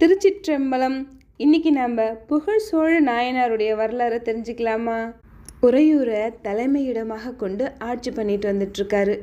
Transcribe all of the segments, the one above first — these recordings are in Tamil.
திருச்சிற்றம்பலம். இன்னைக்கு நம்ம புகழ் சோழ நாயனாருடைய வரலாறை தெரிஞ்சுக்கலாமா? உறையூரை தலைமையிடமாக கொண்டு ஆட்சி பண்ணிட்டு வந்துட்டுருக்காரு.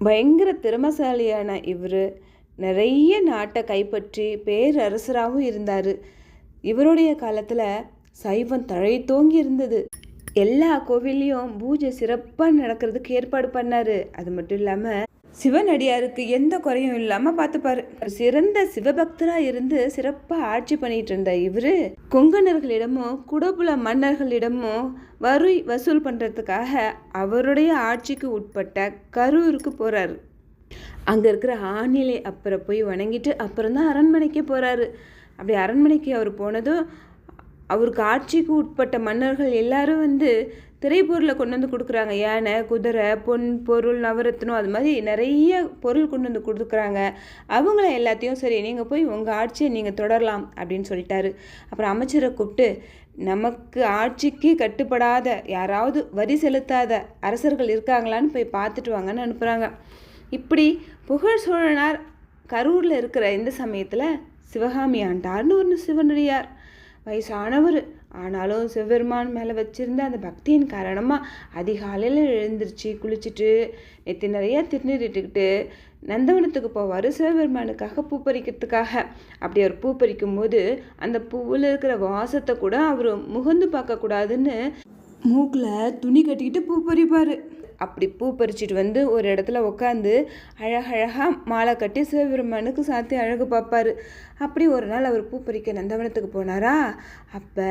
பயங்கர திறமசாலியான இவர் நிறைய நாட்டை கைப்பற்றி பேரரசராகவும் இருந்தார். இவருடைய காலத்தில் சைவம் தழைத்தோங்கி இருந்தது. எல்லா கோவில்லையும் பூஜை சிறப்பாக நடக்கிறதுக்கு ஏற்பாடு பண்ணார். அது மட்டும் இல்லாமல் சிவனடியாருக்கு எந்த குறையும் இல்லாமல் பார்த்துப்பாரு. சிறந்த சிவபக்தராக இருந்து சிறப்பாக ஆட்சி பண்ணிட்டு இருந்த இவர் கொங்கணர்களிடமும் குடபுல மன்னர்களிடமும் வரி வசூல் பண்ணுறதுக்காக அவருடைய ஆட்சிக்கு உட்பட்ட கரூருக்கு போகிறாரு. அங்கே இருக்கிற ஆணிலை அப்புறம் போய் வணங்கிட்டு அப்புறம் தான் அரண்மனைக்கே போகிறாரு. அப்படி அரண்மனைக்கு அவர் போனதும் அவருக்கு ஆட்சிக்கு உட்பட்ட மன்னர்கள் எல்லாரும் திரைப்பொருளை கொண்டு வந்து கொடுக்குறாங்க. யானை, குதிரை, பொன் பொருள், நவரத்னம், அது மாதிரி நிறைய பொருள் கொண்டு வந்து கொடுக்குறாங்க. அவங்கள எல்லாத்தையும் சரி நீங்கள் போய் உங்கள் ஆட்சியை நீங்கள் தொடரலாம் அப்படின்னு சொல்லிட்டாரு. அப்புறம் அமைச்சரை கூப்பிட்டு நமக்கு ஆட்சிக்கு கட்டுப்படாத யாராவது வரி செலுத்தாத அரசர்கள் இருக்காங்களான்னு போய் பார்த்துட்டு வாங்கன்னு அனுப்புகிறாங்க. இப்படி புகழ் சோழனார் கரூரில் இருக்கிற இந்த சமயத்தில் சிவகாமி ஆண்டார்னு ஒரு சிவனடியார் வயசானவர். ஆனாலும் சிவபெருமான் மேலே வச்சுருந்த அந்த பக்தியின் காரணமாக அதிகாலையில் எழுந்திரிச்சு குளிச்சுட்டு நெத்தி நிறைய திருநீர் இட்டுக்கிட்டு நந்தவனத்துக்கு போவார் சிவபெருமானுக்காக பூ பறிக்கிறதுக்காக. அப்படி அவர் பூ பறிக்கும் போது அந்த பூவில் இருக்கிற வாசத்தை கூட அவர் முகந்து பார்க்கக்கூடாதுன்னு மூக்கில் துணி கட்டிக்கிட்டு பூ பறிப்பார். அப்படி பூ பறிச்சிட்டு ஒரு இடத்துல உட்காந்து அழகழகாக மாலை கட்டி சிவபெருமானுக்கு சாத்தி அழகு பார்ப்பார். அப்படி ஒரு நாள் அவர் பூ பறிக்க நந்தவனத்துக்கு போனாரா. அப்போ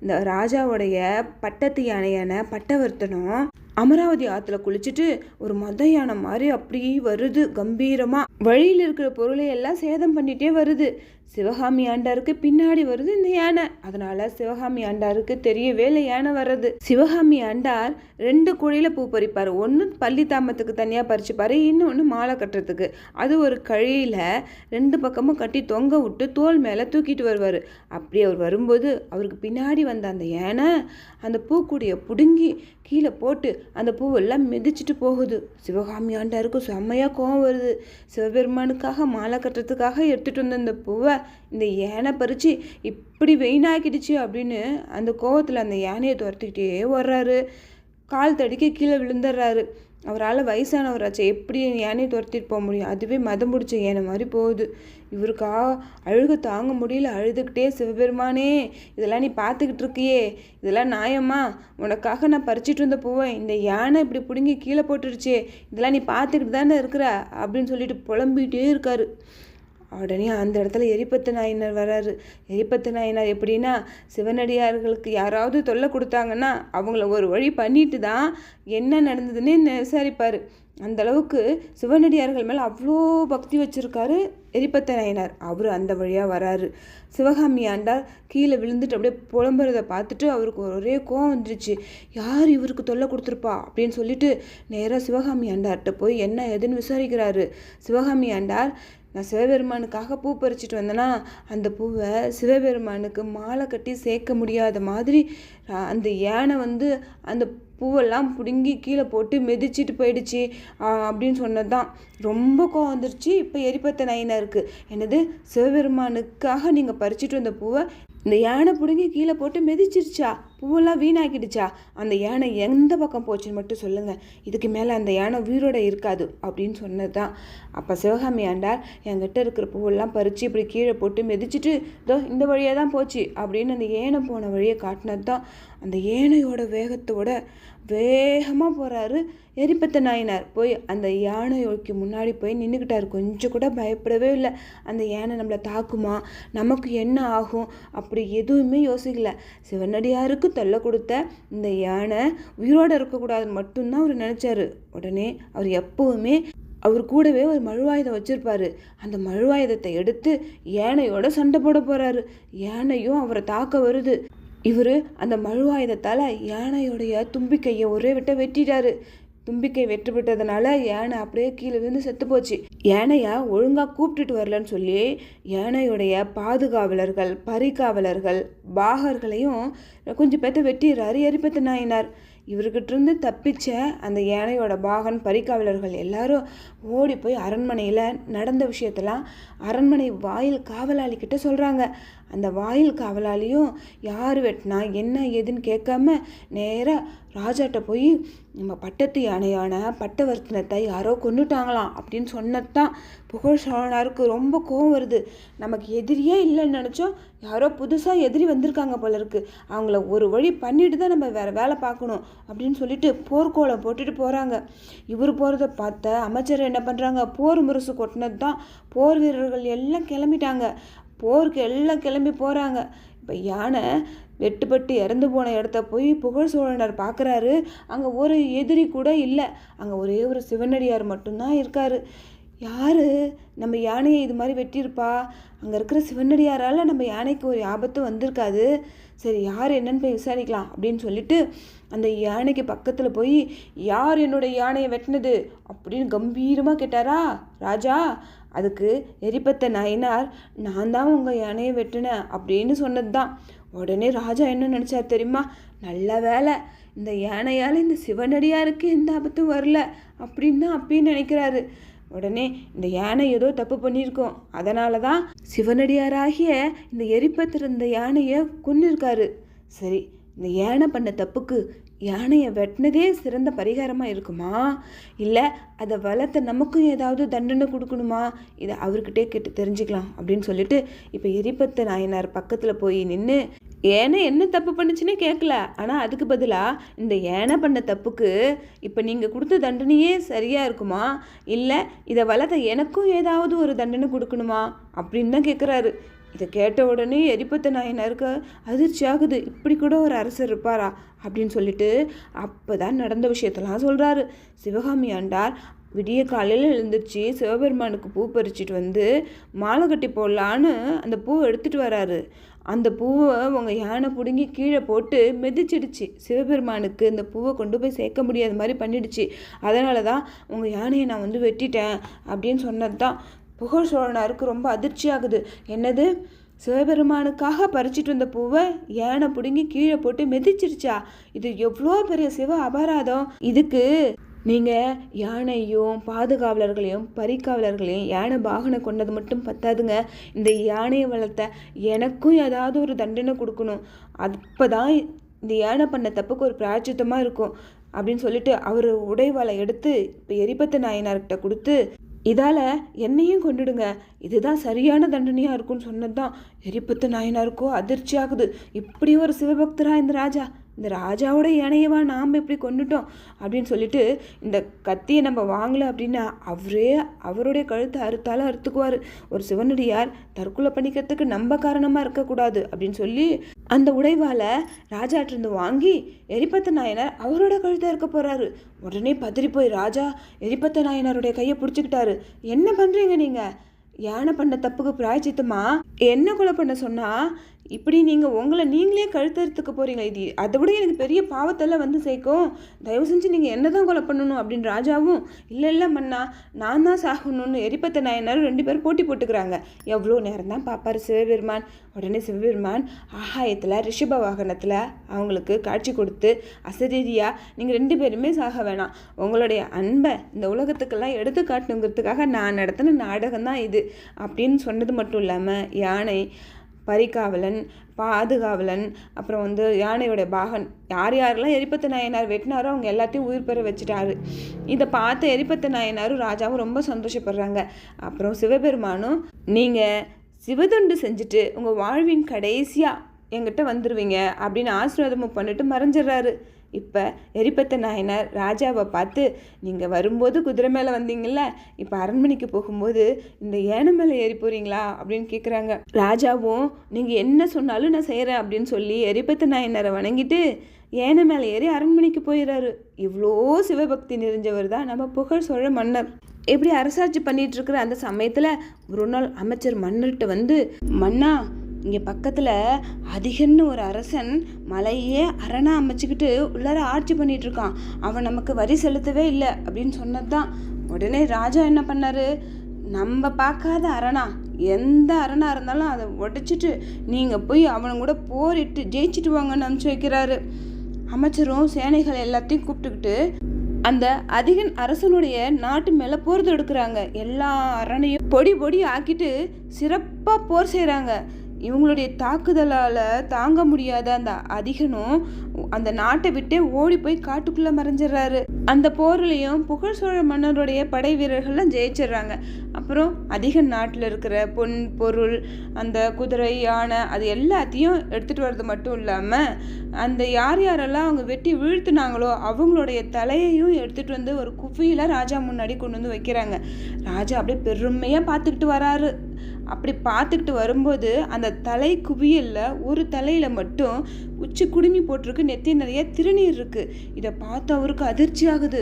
இந்த ராஜாவுடைய பட்டத்து யானையான பட்டவர்த்தனம் அமராவதி ஆற்றுல குளிச்சுட்டு ஒரு மொத யானை மாதிரி அப்படி வருது கம்பீரமாக. வழியில் இருக்கிற பொருளை எல்லாம் சேதம் பண்ணிகிட்டே வருது. சிவகாமி ஆண்டாருக்கு பின்னாடி வருது இந்த யானை. அதனால சிவகாமி ஆண்டாருக்கு தெரியவே இல்லை யானை வர்றது. சிவகாமி ஆண்டார் 2 குழியில் பூ பறிப்பார். ஒன்று பள்ளி தாமத்துக்கு தனியாக பறிச்சுப்பார், இன்னொன்று மாலை கட்டுறதுக்கு. அது ஒரு கழியில் 2 பக்கமும் கட்டி தொங்க விட்டு தோல் மேலே தூக்கிட்டு வருவார். அப்படி அவர் வரும்போது அவருக்கு பின்னாடி வந்த அந்த யானை அந்த பூக்குடியை பிடுங்கி கீழே போட்டு அந்த பூவெல்லாம் மிதிச்சுட்டு போகுது. சிவகாமி ஆண்டாருக்கு செம்மையாக கோவம் வருது. சிவபெருமானுக்காக மாலை கட்டுறதுக்காக எடுத்துகிட்டு வந்த அந்த பூவை இந்த யானை பறித்து இப்படி வெயினாக்கிடுச்சு அப்படின்னு அந்த கோவத்தில் அந்த யானையை துரத்திக்கிட்டே வர்றாரு. கால் தடிக்க கீழே விழுந்துடுறாரு. அவரால் வயசானவராச்சு எப்படி யானையை துரத்திட்டு போக முடியும்? அதுவே மதம் பிடிச்ச யானை மாதிரி போகுது. இவருக்கா அழுக தாங்க முடியல. அழுதுகிட்டே சிவபெருமானே, இதெல்லாம் நீ பார்த்துக்கிட்டு இருக்கியே, இதெல்லாம் நியாயமா? உனக்காக நான் பறிச்சிட்டு இருந்த பூவை இந்த யானை இப்படி பிடுங்கி கீழே போட்டுடுச்சே, இதெல்லாம் நீ பார்த்துக்கிட்டு தானே இருக்கிற அப்படின்னு சொல்லிட்டு புலம்பிகிட்டே இருக்காரு. உடனே அந்த இடத்துல எரிபத்து நாயனார் வராரு. எரிபத்து நாயனார் எப்படின்னா சிவனடியார்களுக்கு யாராவது தொல்லை கொடுத்தாங்கன்னா அவங்கள ஒரு வழி பண்ணிட்டு தான் என்ன நடந்ததுன்னு விசாரிப்பார். அந்த அளவுக்கு சிவனடியார்கள் மேலே அவ்வளோ பக்தி வச்சுருக்காரு எரிபத்த நாயனார். அவர் அந்த வழியாக வராரு. சிவகாமி ஆண்டார் கீழே விழுந்துட்டு அப்படியே புலம்புறதை பார்த்துட்டு அவருக்கு ஒரே கோவம் வந்துருச்சு. யார் இவருக்கு தொல்லை கொடுத்துருப்பா அப்படின்னு சொல்லிட்டு நேராக சிவகாமி ஆண்டார்கிட்ட போய் என்ன ஏதுன்னு விசாரிக்கிறாரு. சிவகாமி ஆண்டார், நான் சிவபெருமானுக்காக பூ பறிச்சிட்டு வந்தேன்னா அந்த பூவை சிவபெருமானுக்கு மாலை கட்டி சேர்க்க முடியாத மாதிரி அந்த யானை அந்த பூவெல்லாம் பிடுங்கி கீழே போட்டு மிதிச்சிட்டு போயிடுச்சு அப்படின்னு சொன்னது தான். ரொம்ப கோவம் வந்துருச்சு இப்போ எரிபத்த நாயனாருக்கு. என்னது, சிவபெருமானுக்காக நீங்கள் பறிச்சிட்டு வந்த பூவை இந்த யானை பிடுங்கி கீழே போட்டு மிதிச்சிருச்சா? பூவெல்லாம் வீணாக்கிடுச்சா? அந்த யானை எந்த பக்கம் போச்சுன்னு மட்டும் சொல்லுங்கள், இதுக்கு மேலே அந்த யானை உயிரோட இருக்காது அப்படின்னு சொன்னது தான். அப்போ சிவகாமி ஆண்டார் என்கிட்ட இருக்கிற பூவெல்லாம் பறித்து இப்படி கீழே போட்டு மிதிச்சிட்டு இதோ இந்த வழியாக தான் போச்சு அப்படின்னு அந்த யானை போன வழியை காட்டினது தான். அந்த யானையோட வேகத்தோட வேகமாக போகிறாரு எரிபத்த நாயனார். போய் அந்த யானைக்கு முன்னாடி போய் நின்றுக்கிட்டார். கொஞ்சம் கூட பயப்படவே இல்லை. அந்த யானை நம்மளை தாக்குமா, நமக்கு என்ன ஆகும் அப்படி எதுவுமே யோசிக்கல. சிவனடியாருக்கு தொல்லை கொடுத்த இந்த யானை உயிரோடு இருக்கக்கூடாதுன்னு மட்டும்தான் அவர் நினச்சாரு. உடனே அவர் எப்பவுமே அவர் கூடவே ஒரு மழுவாயுதம் வச்சுருப்பார். அந்த மழுவாயுதத்தை எடுத்து யானையோட சண்டை போட போகிறாரு. யானையும் அவரை தாக்க வருது. இவர் அந்த மழுவாயுதத்தால் யானையோடைய தும்பிக்கையை ஒரே விட்ட வெட்டிட்டாரு. தும்பிக்கை வெட்டுப்பட்டதுனால யானை அப்படியே கீழே விழுந்து செத்து போச்சு. யானையை ஒழுங்காக கூப்பிட்டுட்டு வரலன்னு சொல்லி யானையுடைய பாதுகாவலர்கள், பரிகாவலர்கள், பாகர்களையும் கொஞ்சம் பேர்த்த வெட்டிடுறாரு எரிபத்த நாயனார். இவர்கிட்ட இருந்து தப்பிச்ச அந்த யானையோட பாகன் பரிகாவலர்கள் எல்லாரும் ஓடி போய் அரண்மனையில் நடந்த விஷயத்தெல்லாம் அரண்மனை வாயில் காவலாளி கிட்ட சொல்கிறாங்க. அந்த வாயில் காவலாளியும் யார் வெட்டினா என்ன ஏதுன்னு கேட்காம நேராக ராஜாட்ட போய் நம்ம பட்டத்து யானையான பட்டவர்த்தனத்தை யாரோ கொண்டுட்டாங்களாம் அப்படின்னு சொன்னதான் புகழ் சோழனாருக்கு ரொம்ப கோவம் வருது. நமக்கு எதிரியே இல்லைன்னு நினச்சோம், யாரோ புதுசாக எதிரி வந்திருக்காங்க போல இருக்கு, அவங்கள ஒரு வழி பண்ணிட்டு தான் நம்ம வேறு வேலை பார்க்கணும் அப்படின்னு சொல்லிட்டு போர்க்கோளம் போட்டுட்டு போகிறாங்க. இவர் போகிறத பார்த்த அமைச்சர் என்ன பண்ணுறாங்க, போர் முரசு கொட்டினது தான் போர் வீரர்கள் எல்லாம் கிளம்பிட்டாங்க. போருக்கு எல்லாம் கிளம்பி போகிறாங்க. இப்போ யானை வெட்டுப்பட்டு இறந்து போன இடத்த போய் புகழ் சோழனர் பார்க்குறாரு. அங்கே ஒரு எதிரி கூட இல்லை, அங்கே ஒரே ஒரு சிவனடியார் மட்டும்தான் இருக்கார். யார் நம்ம யானையை இது மாதிரி வெட்டியிருப்பா? அங்கே இருக்கிற சிவனடியாரால் நம்ம யானைக்கு ஒரு ஆபத்து வந்திருக்காது. சரி, யார் என்னன்னு போய் விசாரிக்கலாம் அப்படின்னு சொல்லிட்டு அந்த யானைக்கு பக்கத்தில் போய், யார் என்னோட யானையை வெட்டினது அப்படின்னு கம்பீரமாக கேட்டாரா ராஜா. அதுக்கு எரிபத்த நாயனார், நான் தான் உங்கள் யானையை வெட்டினேன் அப்படின்னு சொன்னது தான். உடனே ராஜா என்ன நினச்சார் தெரியுமா, நல்ல வேலை இந்த யானையால் இந்த சிவனடியாருக்கு எந்த ஆபத்தும் வரல அப்படின்னு தான் அப்பயும் நினைக்கிறாரு. உடனே இந்த யானை ஏதோ தப்பு பண்ணியிருக்கோம், அதனால தான் சிவனடியாராகிய இந்த எரிபத்திருந்த யானையை கொன்னிருக்காரு. சரி, இந்த யானை பண்ண தப்புக்கு யானையை வெட்டினதே சிறந்த பரிகாரமாக இருக்குமா, இல்லை அதை வளர்த்த நமக்கும் ஏதாவது தண்டனை கொடுக்கணுமா, இதை அவர்கிட்டே கேட்டு தெரிஞ்சுக்கலாம் அப்படின்னு சொல்லிட்டு இப்போ எரிபத்த நாயனார் பக்கத்தில் போய் நின்று, ஏனை என்ன தப்பு பண்ணுச்சுன்னே கேட்கல, ஆனால் அதுக்கு பதிலாக இந்த ஏனை பண்ண தப்புக்கு இப்போ நீங்கள் கொடுத்த தண்டனையே சரியாக இருக்குமா, இல்லை இதை வளர்த்த எனக்கும் ஏதாவது ஒரு தண்டனை கொடுக்கணுமா அப்படின்னு தான் கேட்குறாரு. இதை கேட்ட உடனே எரிபத்த நாயனாருக்கு அதிர்ச்சி ஆகுது. இப்படி கூட ஒரு அரசர் இருப்பாரா அப்படின்னு சொல்லிட்டு அப்போ தான் நடந்த விஷயத்தெல்லாம் சொல்கிறாரு. சிவகாமி ஆண்டார் விடிய காலையில் எழுந்திரிச்சு சிவபெருமானுக்கு பூ பறிச்சிட்டு வந்து மாலை கட்டி போடலான்னு அந்த பூவை எடுத்துகிட்டு வராரு. அந்த பூவை உங்கள் யானை பிடுங்கி கீழே போட்டு மிதிச்சிடுச்சு. சிவபெருமானுக்கு இந்த பூவை கொண்டு போய் சேர்க்க முடியாத மாதிரி பண்ணிடுச்சு. அதனால தான் உங்கள் யானையை நான் வந்து வெட்டிட்டேன் அப்படின்னு சொன்னது தான் புகழ் சோழனாருக்கு ரொம்ப அதிர்ச்சி ஆகுது. என்னது, சிவபெருமானுக்காக பறிச்சிட்டு வந்த பூவை யானை பிடுங்கி கீழே போட்டு மிதிச்சிருச்சா? இது எவ்வளோ பெரிய சிவ அபராதம். இதுக்கு நீங்கள் யானையும் பாதுகாவலர்களையும் பரிகாவலர்களையும் யானை வாகனை கொண்டது மட்டும் பத்தாதுங்க, இந்த யானையை வளர்த்த எனக்கும் ஏதாவது ஒரு தண்டனை கொடுக்கணும். அப்போ தான் இந்த யானை பண்ண தப்புக்கு ஒரு பிராயச்சித்தமாக இருக்கும் அப்படின்னு சொல்லிட்டு அவர் உடைவாளை எடுத்து இப்போ எரிபத்த நாயனார்கிட்ட கொடுத்து, இதால் என்னையும் கொண்டுடுங்க, இதுதான் சரியான தண்டனையாக இருக்கும்னு சொன்னது தான் எரிபத்த நாயனாருக்கோ அதிர்ச்சி ஆகுது. இப்படி ஒரு சிவபக்தரா இந்த ராஜாவோட யானையவா நாம் இப்படி கொண்டுட்டோம் அப்படின்னு சொல்லிட்டு, இந்த கத்தியை நம்ம வாங்கலை அப்படின்னா அவருடைய கழுத்தை அறுத்தாலும் அறுத்துக்குவார். ஒரு சிவனடியார் தற்கொலை பண்ணிக்கிறதுக்கு நம்ம காரணமாக இருக்கக்கூடாது அப்படின்னு சொல்லி அந்த உடைவாளை ராஜாட்டிருந்து வாங்கி எரிபத்த நாயனார் அவரோட கழுத்தை இருக்க போகிறாரு. உடனே பதறி போய் ராஜா எரிபத்த நாயனாருடைய கையை பிடிச்சிக்கிட்டாரு. என்ன பண்ணுறீங்க நீங்கள்? யானை பண்ண தப்புக்கு பிராயச்சித்தமா என்ன கொலை பண்ண சொன்னால் இப்படி நீங்கள் நீங்களே கழுத்தறுத்துக்க போகிறீங்க, இது அதை விட எனக்கு பெரிய பாவத்தெல்லாம் வந்து சேர்க்கும், தயவு செஞ்சு நீங்கள் என்ன தான் கொலை பண்ணணும் அப்படின்னு ராஜாவும், இல்லை மன்னா நான் தான் சாகணும்னு எரிபத்த நாயனாரும் 2 பேரும் போட்டி போட்டுக்கிறாங்க. எவ்வளோ நேரம் தான் பார்ப்பார் சிவபெருமான். உடனே சிவபெருமான் ஆகாயத்தில் ரிஷப வாகனத்தில் அவங்களுக்கு காட்சி கொடுத்து, அசரீரியாக நீங்கள் 2 பேருமே சாக வேணாம், உங்களுடைய அன்பை இந்த உலகத்துக்கெல்லாம் எடுத்து காட்டணுங்கிறதுக்காக நான் நடத்தின நாடகம் தான் இது அப்படின்னு சொன்னது மட்டும் இல்லாமல் யானை, பரிகாவலன், பாதுகாவலன், அப்புறம் வந்து யானையோட பாகன் யாரெல்லாம் எரிபத்த நாயனார் வெட்டினாரோ அவங்க எல்லாத்தையும் உயிர் பெற வச்சுட்டாரு. இதை பார்த்து எரிபத்த நாயனாரும் ராஜாவும் ரொம்ப சந்தோஷப்படுறாங்க. அப்புறம் சிவபெருமானும், நீங்கள் சிவதொண்டு செஞ்சுட்டு உங்கள் வாழ்வின் கடைசியாக என்கிட்ட வந்துடுவீங்க அப்படின்னு ஆசீர்வாதமும் பண்ணிட்டு மறைஞ்சிடுறாரு. இப்போ எரிபத்த நாயனார் ராஜாவை பார்த்து, நீங்கள் வரும்போது குதிரை மேலே வந்தீங்கல்ல, இப்போ அரண்மனைக்கு போகும்போது இந்த யானை மேலே ஏறி போகிறீங்களா அப்படின்னு கேட்குறாங்க. ராஜாவும் நீங்கள் என்ன சொன்னாலும் நான் செய்கிறேன் அப்படின்னு சொல்லி எரிபத்த நாயனாரை வணங்கிட்டு யானை மேலே ஏறி அரண்மனைக்கு போயிடுறாரு. இவ்வளோ சிவபக்தி நிறைஞ்சவர் தான் நம்ம புகழ் சோழ மன்னர். எப்படி அரசாட்சி பண்ணிட்டு இருக்கிற அந்த சமயத்தில் ஒரு நாள் அமைச்சர் மன்னர்கிட்ட வந்து, மன்னா இங்கே பக்கத்தில் அதிகன்னு ஒரு அரசன் மலையே அரணா அமைச்சுக்கிட்டு உள்ளார ஆட்சி பண்ணிட்டு இருக்கான், அவன் நமக்கு வரி செலுத்தவே இல்லை அப்படின்னு சொன்னது தான். உடனே ராஜா என்ன பண்ணாரு, நம்ம பார்க்காத அரணா எந்த அரணா இருந்தாலும் அதை உடைச்சிட்டு நீங்கள் போய் அவனை கூட போரிட்டு ஜெயிச்சுட்டு வாங்கன்னு அனுப்பிச்சு வைக்கிறாரு. அமைச்சரும் சேனைகள் எல்லாத்தையும் கூப்பிட்டுக்கிட்டு அந்த அதிகன் அரசனுடைய நாட்டு மேலே போர் தொடுக்கிறாங்க. எல்லா அரணையும் பொடி பொடி ஆக்கிட்டு சிறப்பாக போர் செய்கிறாங்க. இவங்களுடைய தாக்குதலால் தாங்க முடியாத அந்த அதிகனும் அந்த நாட்டை விட்டே ஓடி போய் காட்டுக்குள்ளே மறைஞ்சிடறாரு. அந்த போர்லையும் புகழ் சோழ மன்னருடைய படை வீரர்கள்லாம் ஜெயிச்சிடுறாங்க. அப்புறம் அதிகன் நாட்டில் இருக்கிற பொன் பொருள், அந்த குதிரை, யானை, அது எல்லாத்தையும் எடுத்துகிட்டு வர்றது மட்டும் இல்லாமல் அந்த யாரெல்லாம் அவங்க வெட்டி வீழ்த்தினாங்களோ அவங்களுடைய தலையையும் எடுத்துகிட்டு வந்து ஒரு குவியில் ராஜா முன்னாடி கொண்டு வந்து வைக்கிறாங்க. ராஜா அப்படியே பெருமையாக பார்த்துக்கிட்டு வராரு. அப்படி பார்த்துக்கிட்டு வரும்போது அந்த தலை குவியலில் ஒரு தலையில் மட்டும் உச்சி குடுமி போட்டிருக்கு, நெத்தி நிறைய திருநீர் இருக்குது. இதை பார்த்து அவருக்கு அதிர்ச்சி ஆகுது.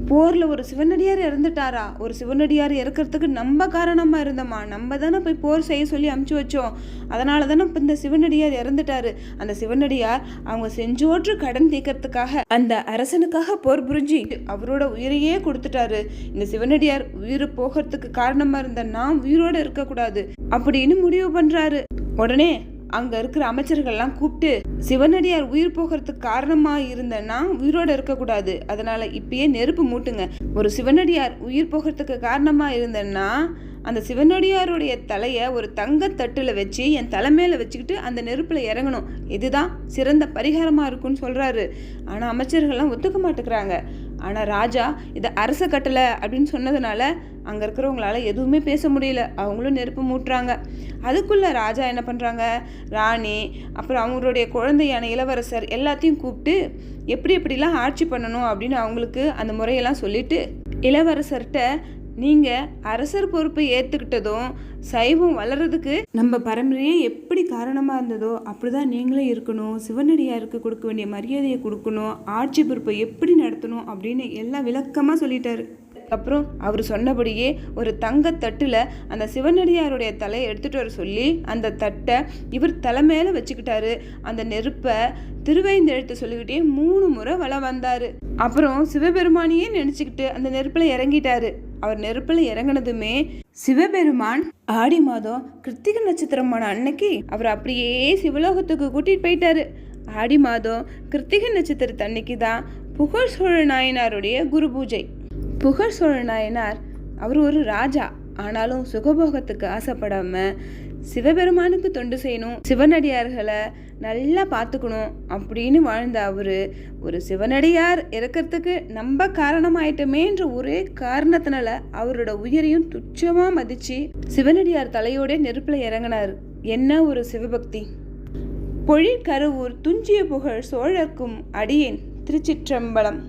போரில் ஒரு சிவனடியார் இறந்துட்டாரா? ஒரு சிவனடியார் இறக்கிறதுக்கு நம்ம காரணமாக இருந்தோமா? நம்ம தானே போய் போர் செய்ய சொல்லி அமுச்சு வச்சோம். அதனால தானே இப்போ இந்த சிவனடியார் இறந்துட்டாரு. அந்த சிவனடியார் அவங்க செஞ்சோற்று கடன் தீர்க்கறதுக்காக அந்த அரசனுக்காக போர் புரிஞ்சு அவரோட உயிரையே கொடுத்துட்டாரு. இந்த சிவனடியார் உயிர் போகிறதுக்கு காரணமாக இருந்த நாம் உயிரோடு இருக்கக்கூடாது அப்படின்னு முடிவு பண்ணுறாரு. உடனே அங்கே இருக்கிற அமைச்சர்கள்லாம் கூப்பிட்டு, சிவனடியார் உயிர் போகிறதுக்கு காரணமாக இருந்தேன்னா உயிரோடு இருக்கக்கூடாது, அதனால் இப்பயே நெருப்பு மூட்டுங்க. ஒரு சிவனடியார் உயிர் போகிறதுக்கு காரணமாக இருந்தேன்னா அந்த சிவனடியாருடைய தலையை ஒரு தங்கத்தட்டில் வச்சு என் தலைமையில் வச்சுக்கிட்டு அந்த நெருப்பில் இறங்கணும். இதுதான் சிறந்த பரிகாரமாக இருக்குன்னு சொல்கிறாரு. ஆனால் அமைச்சர்கள்லாம் ஒத்துக்க மாட்டேங்கிறாங்க. ஆனால் ராஜா இதை அரச கட்டளை அப்படின்னு சொன்னதுனால அங்கே இருக்கிறவங்களால எதுவுமே பேச முடியல. அவங்களும் நெருப்பு மூட்டுறாங்க. அதுக்குள்ளே ராஜா என்ன பண்ணுறாங்க, ராணி அப்புறம் அவங்களுடைய குழந்தையான இளவரசர் எல்லாத்தையும் கூப்பிட்டு எப்படிலாம் ஆட்சி பண்ணணும் அப்படின்னு அவங்களுக்கு அந்த முறையெல்லாம் சொல்லிட்டு, இளவரசர்கிட்ட நீங்கள் அரசர் பொறுப்பை ஏற்றுக்கிட்டதும் சைவம் வளர்கிறதுக்கு நம்ம பரம்பரையே எப்படி காரணமாக இருந்ததோ அப்படிதான் நீங்களும் இருக்கணும், சிவனடியாருக்கு கொடுக்க வேண்டிய மரியாதையை கொடுக்கணும், ஆட்சி பொறுப்பை எப்படி நடத்தணும் அப்படின்னு எல்லாம் விளக்கமாக சொல்லிட்டாரு. அப்புறம் அவர் சொன்னபடியே ஒரு தங்கத்தட்டில் அந்த சிவனடியாருடைய தலையை எடுத்துகிட்டு வர சொல்லி அந்த தட்டை இவர் தலை மேலே வச்சுக்கிட்டாரு. அந்த நெருப்பை திருவைந்தெழுத்து சொல்லிக்கிட்டே 3 முறை வலம் வந்தார். அப்புறம் சிவபெருமானியே நினச்சிக்கிட்டு அந்த நெருப்பில் இறங்கிட்டாரு. அவர் நெருப்பில் இறங்கினதுமே சிவபெருமான் ஆடி மாதம் கிருத்திகை நட்சத்திரமான அன்னைக்கு அவர் அப்படியே சிவலோகத்துக்கு கூட்டிகிட்டு போயிட்டாரு. ஆடி மாதம் கிருத்திகை நட்சத்திரத்து அன்னைக்கு தான் புகழ் சோழ நாயனாருடைய குரு பூஜை. புகழ் சோழ நாயனார் அவர் ஒரு ராஜா, ஆனாலும் சுகபோகத்துக்கு ஆசைப்படாமல் சிவபெருமானுக்கு தொண்டு செய்யணும், சிவனடியார்களை நல்லா பார்த்துக்கணும் அப்படின்னு வாழ்ந்த அவர் ஒரு சிவனடியார் இறக்கிறதுக்கு நம்ம காரணமாயிட்டமேன்ற ஒரே காரணத்தினால அவரோட உயிரையும் துச்சமாக மதித்து சிவனடியார் தலையோட நெருப்பில் இறங்கினார். என்ன ஒரு சிவபக்தி! பொழில் கருவூர் துஞ்சிய புகழ் சோழர்க்கும் அடியேன் திருச்சிற்றம்பலம்.